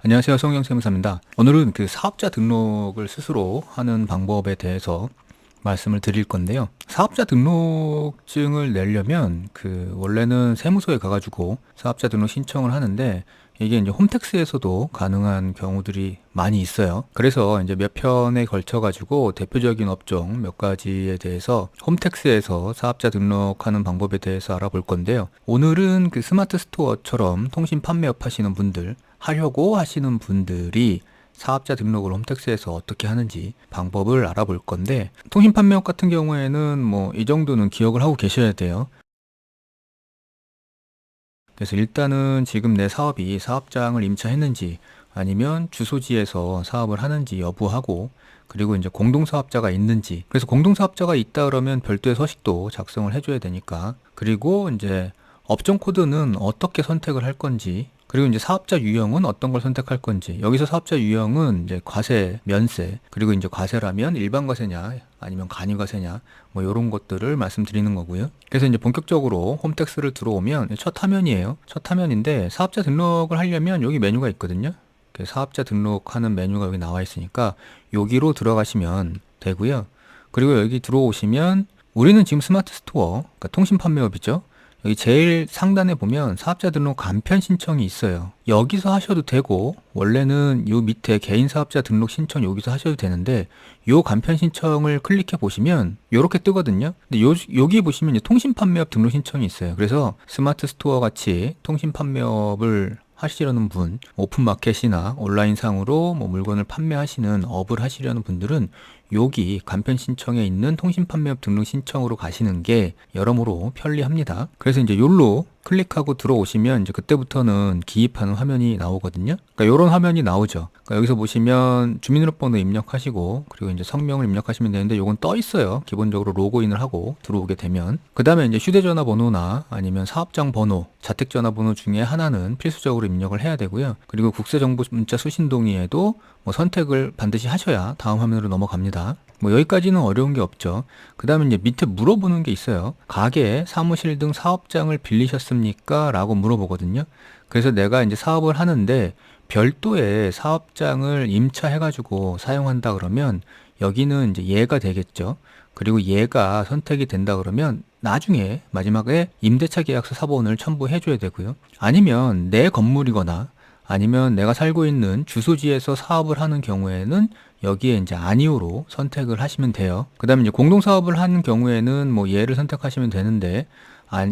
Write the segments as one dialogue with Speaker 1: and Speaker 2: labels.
Speaker 1: 안녕하세요. 성경세무사입니다. 오늘은 그 사업자 등록을 스스로 하는 방법에 대해서 말씀을 드릴 건데요. 사업자 등록증을 내려면 원래는 세무서에 가가지고 사업자 등록 신청을 하는데 이게 이제 홈택스에서도 가능한 경우들이 많이 있어요. 그래서 이제 몇 편에 걸쳐가지고 대표적인 업종 몇 가지에 대해서 홈택스에서 사업자 등록하는 방법에 대해서 알아볼 건데요. 오늘은 그 스마트 스토어처럼 통신 판매업 하시는 분들, 하려고 하시는 분들이 사업자 등록을 홈택스에서 어떻게 하는지 방법을 알아볼 건데, 통신 판매업 같은 경우에는 뭐 이 정도는 기억을 하고 계셔야 돼요. 그래서 일단은 지금 내 사업이 사업장을 임차했는지 아니면 주소지에서 사업을 하는지 여부하고, 그리고 이제 공동사업자가 있는지, 그래서 공동사업자가 있다 그러면 별도의 서식도 작성을 해줘야 되니까, 그리고 이제 업종 코드는 어떻게 선택을 할 건지, 그리고 이제 사업자 유형은 어떤 걸 선택할 건지. 여기서 사업자 유형은 이제 과세, 면세, 그리고 이제 과세라면 일반 과세냐 아니면 간이 과세냐, 뭐 이런 것들을 말씀드리는 거고요. 그래서 이제 본격적으로 홈택스를 들어오면 첫 화면이에요. 첫 화면인데 사업자 등록을 하려면 여기 메뉴가 있거든요. 사업자 등록하는 메뉴가 여기 나와 있으니까 여기로 들어가시면 되고요. 그리고 여기 들어오시면 우리는 지금 스마트 스토어, 그러니까 통신 판매업이죠. 여기 제일 상단에 보면 사업자 등록 간편 신청이 있어요. 여기서 하셔도 되고, 원래는 요 밑에 개인 사업자 등록 신청 여기서 하셔도 되는데, 요 간편 신청을 클릭해 보시면 요렇게 뜨거든요. 근데 여기 보시면 이제 통신 판매업 등록 신청이 있어요. 그래서 스마트 스토어 같이 통신 판매업을 하시려는 분, 오픈마켓이나 온라인상으로 뭐 물건을 판매하시는 업을 하시려는 분들은 여기 간편 신청에 있는 통신 판매업 등록 신청으로 가시는 게 여러모로 편리합니다. 그래서 이제 요로 클릭하고 들어오시면 이제 그때부터는 기입하는 화면이 나오거든요. 그러니까 요런 화면이 나오죠. 그러니까 여기서 보시면 주민등록번호 입력하시고, 그리고 이제 성명을 입력하시면 되는데 요건 떠 있어요. 기본적으로 로그인을 하고 들어오게 되면. 그 다음에 이제 휴대전화 번호나 아니면 사업장 번호, 자택전화 번호 중에 하나는 필수적으로 입력을 해야 되고요. 그리고 국세정보문자 수신 동의에도 뭐 선택을 반드시 하셔야 다음 화면으로 넘어갑니다. 뭐 여기까지는 어려운 게 없죠. 그 다음에 이제 밑에 물어보는 게 있어요. 가게, 사무실 등 사업장을 빌리셨습니까? 라고 물어보거든요. 그래서 내가 이제 사업을 하는데 별도의 사업장을 임차해가지고 사용한다 그러면 여기는 이제 얘가 되겠죠. 그리고 얘가 선택이 된다 그러면 나중에 마지막에 임대차 계약서 사본을 첨부해 줘야 되고요. 아니면 내 건물이거나 아니면 내가 살고 있는 주소지에서 사업을 하는 경우에는 여기에 이제 아니오로 선택을 하시면 돼요. 그 다음에 이제 공동사업을 하는 경우에는 뭐 얘를 선택하시면 되는데,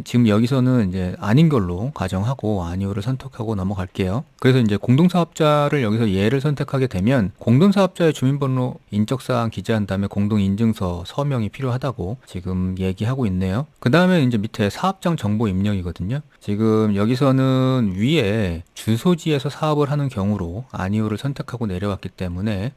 Speaker 1: 지금 여기서는 이제 아닌 걸로 가정하고 아니오를 선택하고 넘어갈게요. 그래서 이제 공동사업자를 여기서 얘를 선택하게 되면 공동사업자의 주민번호 인적사항 기재한 다음에 공동인증서 서명이 필요하다고 지금 얘기하고 있네요. 그 다음에 이제 밑에 사업장 정보 입력이거든요. 지금 여기서는 위에 주소지에서 사업을 하는 경우로 아니오를 선택하고 내려왔기 때문에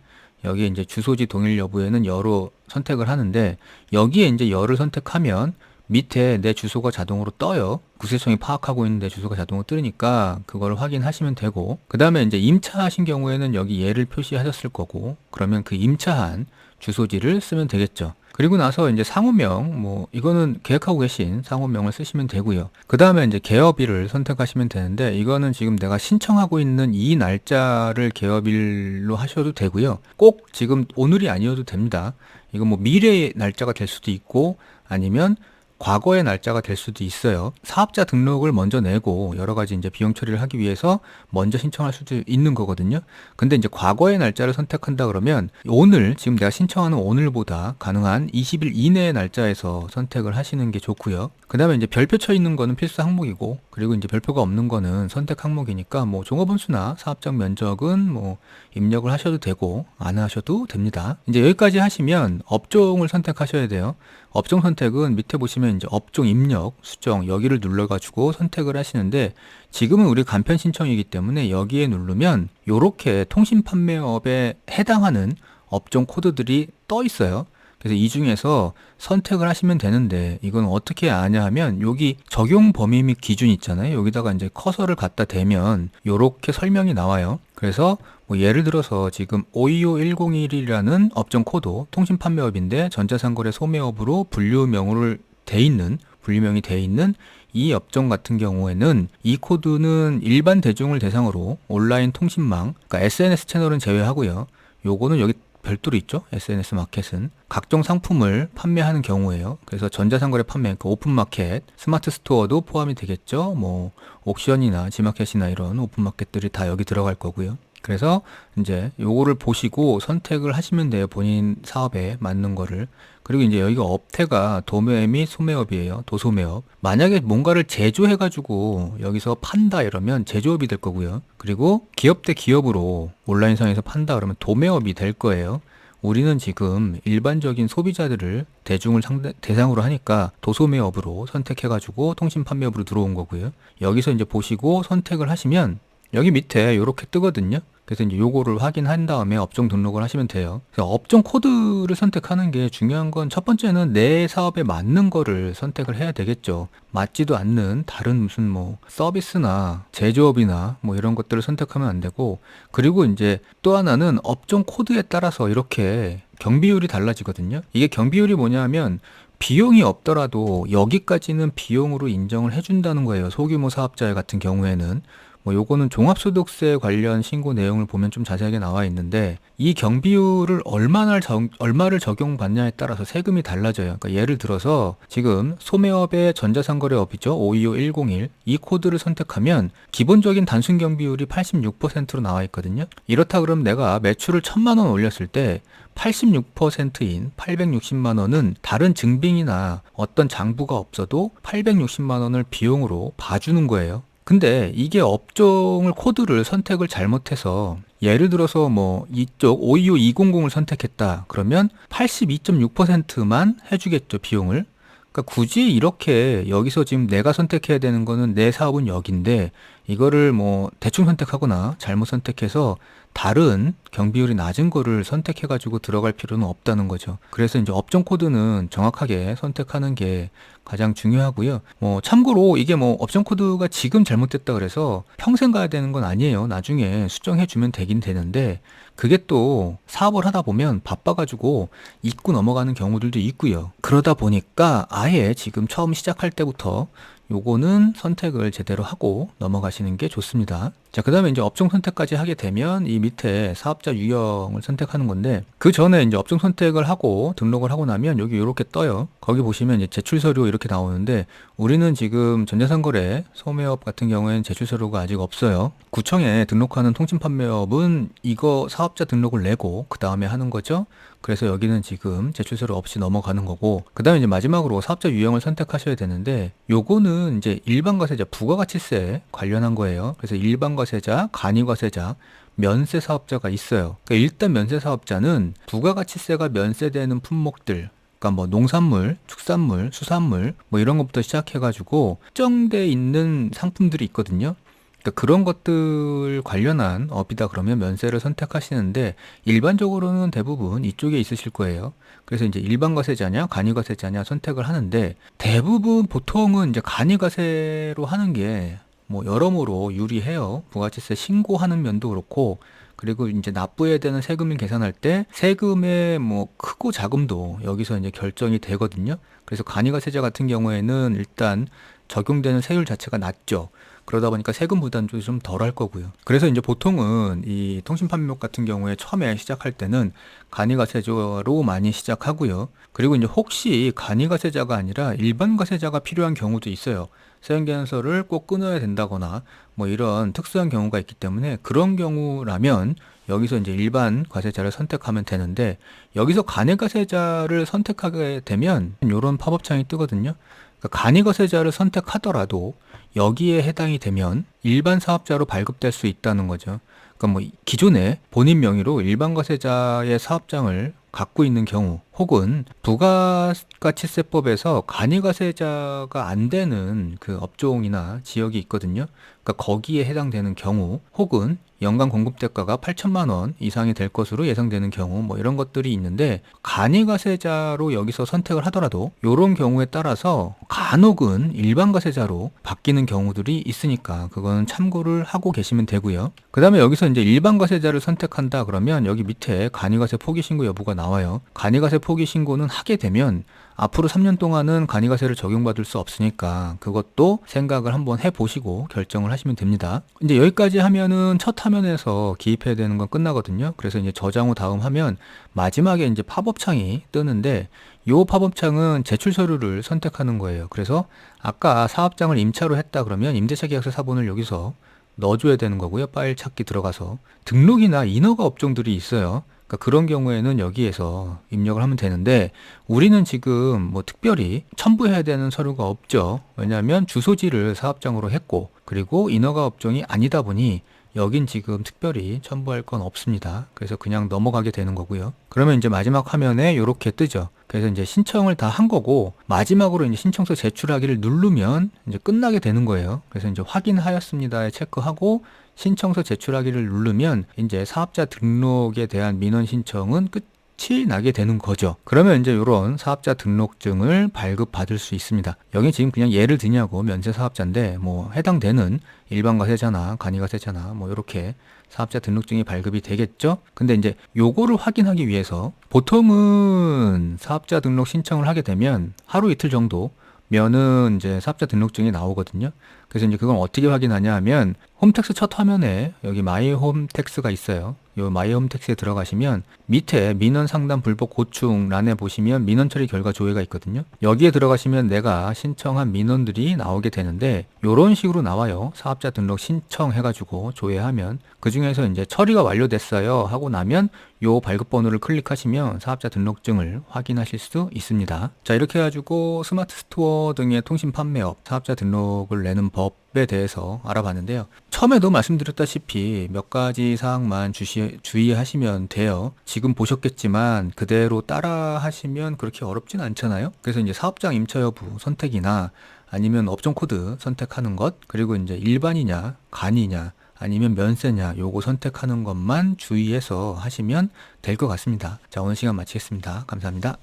Speaker 1: 여기 이제 주소지 동일 여부에는 여로 선택을 하는데, 여기에 이제 여를 선택하면 밑에 내 주소가 자동으로 떠요. 국세청이 파악하고 있는 내 주소가 자동으로 뜨니까 그걸 확인하시면 되고, 그 다음에 이제 임차하신 경우에는 여기 얘를 표시하셨을 거고, 그러면 그 임차한 주소지를 쓰면 되겠죠. 그리고 나서 이제 상호명, 뭐 이거는 계획하고 계신 상호명을 쓰시면 되고요. 그 다음에 이제 개업일을 선택하시면 되는데, 이거는 지금 내가 신청하고 있는 이 날짜를 개업일로 하셔도 되고요. 꼭 지금 오늘이 아니어도 됩니다. 이거 뭐 미래의 날짜가 될 수도 있고 아니면 과거의 날짜가 될 수도 있어요. 사업자 등록을 먼저 내고 여러 가지 이제 비용 처리를 하기 위해서 먼저 신청할 수도 있는 거거든요. 근데 이제 과거의 날짜를 선택한다 그러면 오늘, 지금 내가 신청하는 오늘보다 가능한 20일 이내의 날짜에서 선택을 하시는 게 좋고요. 그 다음에 이제 별표 쳐 있는 거는 필수 항목이고, 그리고 이제 별표가 없는 거는 선택 항목이니까 뭐 종업원수나 사업장 면적은 뭐 입력을 하셔도 되고 안 하셔도 됩니다. 이제 여기까지 하시면 업종을 선택하셔야 돼요. 업종 선택은 밑에 보시면 이제 업종 입력, 수정 여기를 눌러가지고 선택을 하시는데, 지금은 우리 간편 신청이기 때문에 여기에 누르면 요렇게 통신 판매업에 해당하는 업종 코드들이 떠 있어요. 그래서 이 중에서 선택을 하시면 되는데, 이건 어떻게 아냐 하면 여기 적용 범위 및 기준 있잖아요. 여기다가 이제 커서를 갖다 대면 요렇게 설명이 나와요. 그래서 뭐 예를 들어서 지금 525101이라는 업종 코드, 통신 판매업인데 전자상거래 소매업으로 분류명이 돼 있는 이 업종 같은 경우에는 이 코드는 일반 대중을 대상으로 온라인 통신망, 그러니까 SNS 채널은 제외하고요. 요거는 여기 별도로 있죠. SNS 마켓은 각종 상품을 판매하는 경우에요. 그래서 전자상거래 판매, 그 오픈마켓, 스마트 스토어도 포함이 되겠죠. 뭐 옥션이나 지마켓이나 이런 오픈마켓들이 다 여기 들어갈 거고요. 그래서 이제 요거를 보시고 선택을 하시면 돼요. 본인 사업에 맞는 거를. 그리고 이제 여기가 업태가 도매 및 소매업이에요. 도소매업. 만약에 뭔가를 제조해가지고 여기서 판다 이러면 제조업이 될 거고요. 그리고 기업 대 기업으로 온라인상에서 판다 그러면 도매업이 될 거예요. 우리는 지금 일반적인 소비자들을 대중을 대상으로 하니까 도소매업으로 선택해가지고 통신 판매업으로 들어온 거고요. 여기서 이제 보시고 선택을 하시면 여기 밑에 이렇게 뜨거든요. 그래서 이제 요거를 확인한 다음에 업종 등록을 하시면 돼요. 그래서 업종 코드를 선택하는 게 중요한 건 첫 번째는 내 사업에 맞는 거를 선택을 해야 되겠죠. 맞지도 않는 다른 무슨 뭐 서비스나 제조업이나 뭐 이런 것들을 선택하면 안 되고, 그리고 이제 또 하나는 업종 코드에 따라서 이렇게 경비율이 달라지거든요. 이게 경비율이 뭐냐면 비용이 없더라도 여기까지는 비용으로 인정을 해준다는 거예요. 소규모 사업자 같은 경우에는. 뭐 요거는 종합소득세 관련 신고 내용을 보면 좀 자세하게 나와 있는데, 이 경비율을 얼마를 적용받냐에 따라서 세금이 달라져요. 그러니까 예를 들어서 지금 소매업의 전자상거래업이죠. 525101 이 코드를 선택하면 기본적인 단순 경비율이 86%로 나와 있거든요. 이렇다 그러면 내가 매출을 1000만 원 올렸을 때 86%인 860만 원은 다른 증빙이나 어떤 장부가 없어도 860만 원을 비용으로 봐주는 거예요. 근데 이게 업종을 코드를 선택을 잘못해서 예를 들어서 뭐 이쪽 525200을 선택했다 그러면 82.6%만 해주겠죠, 비용을. 그러니까 굳이 이렇게 여기서 지금 내가 선택해야 되는 거는 내 사업은 여기인데 이거를 뭐 대충 선택하거나 잘못 선택해서 다른 경비율이 낮은 거를 선택해 가지고 들어갈 필요는 없다는 거죠. 그래서 이제 업종 코드는 정확하게 선택하는 게 가장 중요하고요. 뭐 참고로 이게 뭐 업종 코드가 지금 잘못됐다 그래서 평생 가야 되는 건 아니에요. 나중에 수정해 주면 되긴 되는데 그게 또 사업을 하다 보면 바빠가지고 잊고 넘어가는 경우들도 있고요. 그러다 보니까 아예 지금 처음 시작할 때부터 요거는 선택을 제대로 하고 넘어가시는 게 좋습니다. 자, 그 다음에 이제 업종 선택까지 하게 되면 이 밑에 사업자 유형을 선택하는 건데, 그 전에 이제 업종 선택을 하고 등록을 하고 나면 여기 이렇게 떠요. 거기 보시면 이제 제출 서류 이렇게 나오는데, 우리는 지금 전자상거래 소매업 같은 경우에는 제출 서류가 아직 없어요. 구청에 등록하는 통신판매업은 이거 사업자 등록을 내고 그 다음에 하는 거죠. 그래서 여기는 지금 제출서류 없이 넘어가는 거고, 그 다음에 이제 마지막으로 사업자 유형을 선택하셔야 되는데, 요거는 이제 일반과세자 부가가치세 관련한 거예요. 그래서 일반과세자, 간이과세자, 면세 사업자가 있어요. 그러니까 일단 면세 사업자는 부가가치세가 면세되는 품목들, 그러니까 뭐 농산물, 축산물, 수산물 뭐 이런 것부터 시작해가지고 특정돼 있는 상품들이 있거든요. 그러니까 그런 것들 관련한 업이다 그러면 면세를 선택하시는데 일반적으로는 대부분 이쪽에 있으실 거예요. 그래서 이제 일반과세자냐 간이과세자냐 선택을 하는데 대부분 보통은 이제 간이과세로 하는 게 뭐 여러모로 유리해요. 부가가치세 신고하는 면도 그렇고, 그리고 이제 납부해야 되는 세금을 계산할 때 세금의 뭐 크고 작음도 여기서 이제 결정이 되거든요. 그래서 간이과세자 같은 경우에는 일단 적용되는 세율 자체가 낮죠. 그러다 보니까 세금 부담도 좀 덜 할 거고요. 그래서 이제 보통은 이 통신판매업 같은 경우에 처음에 시작할 때는 간이과세자로 많이 시작하고요. 그리고 이제 혹시 간이과세자가 아니라 일반과세자가 필요한 경우도 있어요. 세액계산서를 꼭 끊어야 된다거나 뭐 이런 특수한 경우가 있기 때문에 그런 경우라면 여기서 이제 일반 과세자를 선택하면 되는데, 여기서 간이과세자를 선택하게 되면 이런 팝업창이 뜨거든요. 그러니까 간이과세자를 선택하더라도 여기에 해당이 되면 일반 사업자로 발급될 수 있다는 거죠. 그러니까 뭐 기존에 본인 명의로 일반과세자의 사업장을 갖고 있는 경우, 혹은 부가가치세법에서 간이과세자가 안 되는 그 업종이나 지역이 있거든요. 그러니까 거기에 해당되는 경우, 혹은 연간 공급대가가 8천만 원 이상이 될 것으로 예상되는 경우, 뭐 이런 것들이 있는데, 간이과세자로 여기서 선택을 하더라도 이런 경우에 따라서 간혹은 일반과세자로 바뀌는 경우들이 있으니까 그거는 참고를 하고 계시면 되고요. 그 다음에 여기서 이제 일반과세자를 선택한다 그러면 여기 밑에 간이과세 포기신고 여부가 나와요. 간이가세 포기 신고는 하게 되면 앞으로 3년 동안은 간이가세를 적용받을 수 없으니까 그것도 생각을 한번 해보시고 결정을 하시면 됩니다. 이제 여기까지 하면은 첫 화면에서 기입해야 되는 건 끝나거든요. 그래서 이제 저장 후 다음 화면 마지막에 이제 팝업 창이 뜨는데 요 팝업 창은 제출 서류를 선택하는 거예요. 그래서 아까 사업장을 임차로 했다 그러면 임대차 계약서 사본을 여기서 넣어줘야 되는 거고요. 파일 찾기 들어가서 등록이나 인허가 업종들이 있어요. 그러니까 그런 경우에는 여기에서 입력을 하면 되는데 우리는 지금 뭐 특별히 첨부해야 되는 서류가 없죠. 왜냐하면 주소지를 사업장으로 했고 그리고 인허가 업종이 아니다 보니 여긴 지금 특별히 첨부할 건 없습니다. 그래서 그냥 넘어가게 되는 거고요. 그러면 이제 마지막 화면에 이렇게 뜨죠. 그래서 이제 신청을 다 한 거고 마지막으로 이제 신청서 제출하기를 누르면 이제 끝나게 되는 거예요. 그래서 이제 확인하였습니다에 체크하고 신청서 제출하기를 누르면 이제 사업자 등록에 대한 민원 신청은 끝이 나게 되는 거죠. 그러면 이제 이런 사업자 등록증을 발급받을 수 있습니다. 여기 지금 그냥 예를 드냐고 면세 사업자인데 뭐 해당되는 일반과세자나 간이가세자나 뭐 이렇게 사업자 등록증이 발급이 되겠죠. 근데 이제 요거를 확인하기 위해서 보통은 사업자 등록 신청을 하게 되면 하루 이틀 정도 면은 이제 사업자 등록증이 나오거든요. 그래서 이제 그건 어떻게 확인하냐 하면 홈택스 첫 화면에 여기 마이 홈택스가 있어요. 요 마이 홈택스에 들어가시면 밑에 민원 상담 불복 고충란에 보시면 민원 처리 결과 조회가 있거든요. 여기에 들어가시면 내가 신청한 민원들이 나오게 되는데 요런 식으로 나와요. 사업자 등록 신청해가지고 조회하면 그 중에서 이제 처리가 완료됐어요 하고 나면 요 발급번호를 클릭하시면 사업자 등록증을 확인하실 수 있습니다. 자, 이렇게 해가지고 스마트 스토어 등의 통신 판매업 사업자 등록을 내는 법에 대해서 알아봤는데요. 처음에도 말씀드렸다시피 몇 가지 사항만 주의하시면 돼요. 지금 보셨겠지만 그대로 따라 하시면 그렇게 어렵진 않잖아요. 그래서 이제 사업장 임차 여부 선택이나 아니면 업종 코드 선택하는 것, 그리고 이제 일반이냐, 간이냐, 아니면 면세냐, 요거 선택하는 것만 주의해서 하시면 될 것 같습니다. 자, 오늘 시간 마치겠습니다. 감사합니다.